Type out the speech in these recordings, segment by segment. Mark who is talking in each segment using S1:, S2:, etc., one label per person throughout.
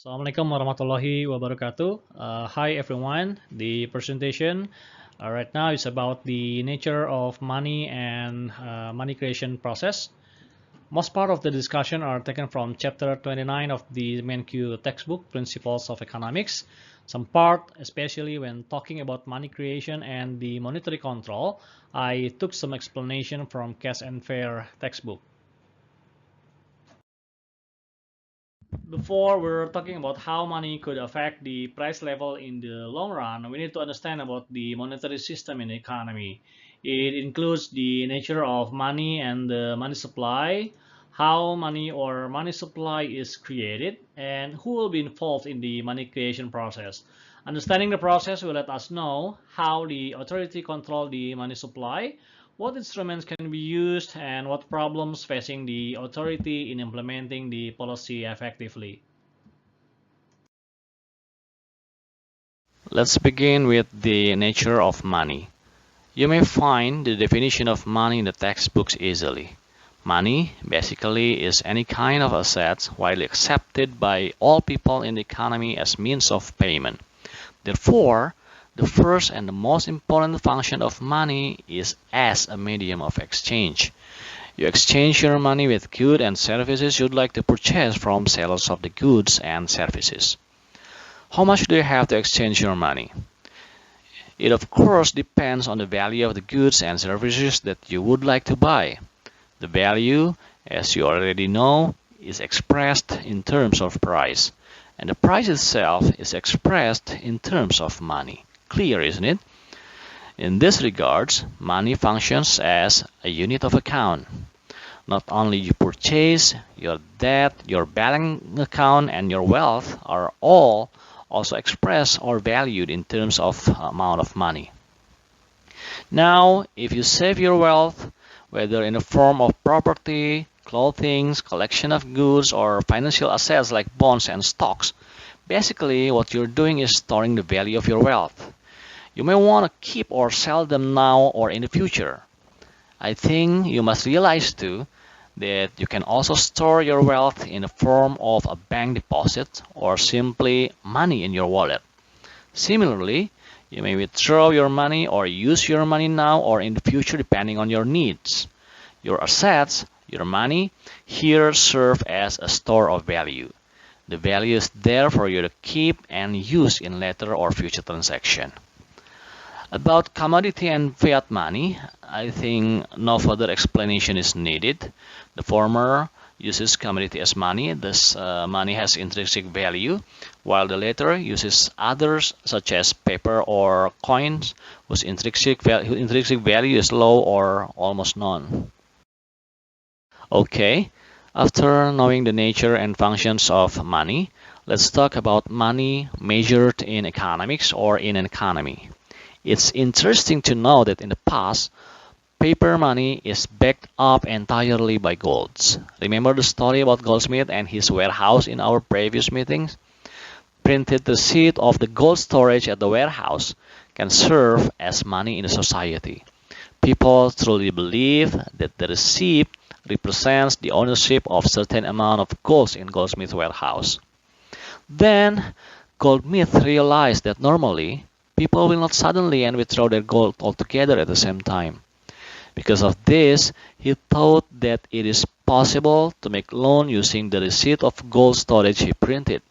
S1: Assalamualaikum warahmatullahi wabarakatuh. Hi everyone. The presentation right now is about the nature of money and money creation process. Most part of the discussion are taken from chapter 29 of the main Q textbook, Principles of Economics. Some part, especially when talking about money creation and the monetary control, I took some explanation from Cash and Fair textbook. Before we're talking about how money could affect the price level in the long run, we need to understand about the monetary system in the economy. It includes the nature of money and the money supply, how money or money supply is created, and who will be involved in the money creation process. Understanding the process will let us know how the authority control the money supply, what instruments can be used, and what problems facing the authority in implementing the policy effectively.
S2: Let's begin with the nature of money. You may find the definition of money in the textbooks easily. Money basically is any kind of assets widely accepted by all people in the economy as means of payment. Therefore, the first and the most important function of money is as a medium of exchange. You exchange your money with goods and services you'd like to purchase from sellers of the goods and services. How much do you have to exchange your money? It of course depends on the value of the goods and services that you would like to buy. The value, as you already know, is expressed in terms of price, and the price itself is expressed in terms of money. Clear, isn't it? In this regards, money functions as a unit of account. Not only you purchase, your debt, your bank account, and your wealth are all also expressed or valued in terms of amount of money. Now, if you save your wealth, whether in the form of property, clothing, collection of goods, or financial assets like bonds and stocks, basically what you're doing is storing the value of your wealth. You may want to keep or sell them now or in the future. I think you must realize too that you can also store your wealth in the form of a bank deposit or simply money in your wallet. Similarly, you may withdraw your money or use your money now or in the future depending on your needs. Your assets, your money, here serve as a store of value. The value is there for you to keep and use in later or future transaction. About commodity and fiat money, I think no further explanation is needed. The former uses commodity as money, thus money has intrinsic value, while the latter uses others such as paper or coins whose intrinsic value is low or almost none. Okay, after knowing the nature and functions of money, let's talk about money measured in economics or in an economy. It's interesting to know that in the past, paper money is backed up entirely by golds. Remember the story about Goldsmith and his warehouse in our previous meetings? Printed receipt of the gold storage at the warehouse can serve as money in the society. People truly believe that the receipt represents the ownership of certain amount of gold in Goldsmith's warehouse. Then Goldsmith realized that normally people will not suddenly and withdraw their gold altogether at the same time. Because of this, he thought that it is possible to make loan using the receipt of gold storage he printed.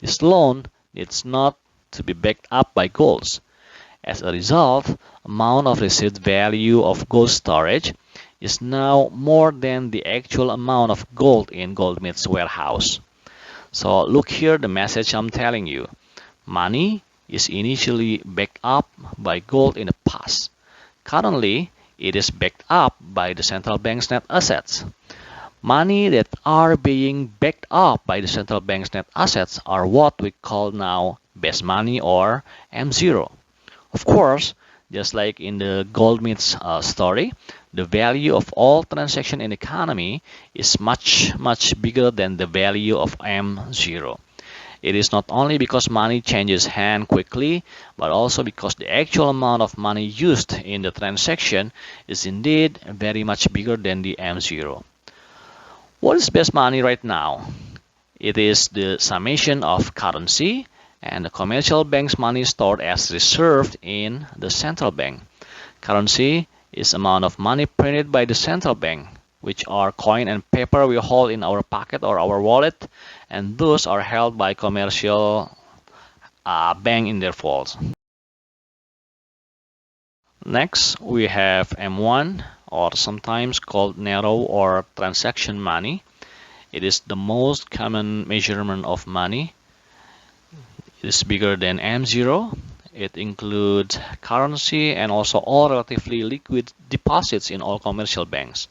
S2: This loan needs not to be backed up by golds. As a result, amount of received value of gold storage is now more than the actual amount of gold in Goldsmith's warehouse. So look here the message I'm telling you. Money is initially backed up by gold in the past. Currently, it is backed up by the central bank's net assets. Money that are being backed up by the central bank's net assets are what we call now base money or M0. Of course, just like in the Goldsmith's story, the value of all transactions in the economy is much bigger than the value of M0. It is not only because money changes hand quickly, but also because the actual amount of money used in the transaction is indeed very much bigger than the M0. What is best money right now? It is the summation of currency and the commercial bank's money stored as reserve in the central bank. Currency is amount of money printed by the central bank, which are coin and paper we hold in our pocket or our wallet, and those are held by commercial bank in their vaults. Next, we have M1, or sometimes called narrow or transaction money. It is the most common measurement of money. It is bigger than M0. It includes currency and also all relatively liquid deposits in all commercial banks.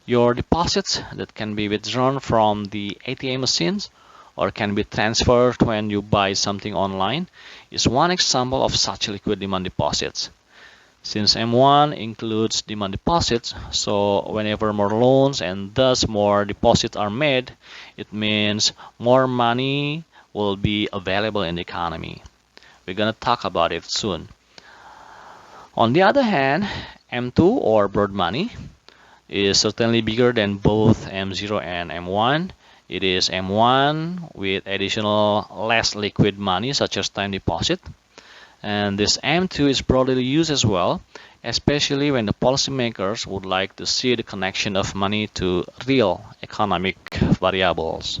S2: Your deposits that can be withdrawn from the ATM machines or can be transferred when you buy something online is one example of such liquid demand deposits. Since M1 includes demand deposits, so whenever more loans and thus more deposits are made, it means more money will be available in the economy. We're going to talk about it soon. On the other hand, M2 or broad money is certainly bigger than both M0 and M1. It is M1 with additional less liquid money such as time deposit. And this M2 is broadly used as well, especially when the policymakers would like to see the connection of money to real economic variables.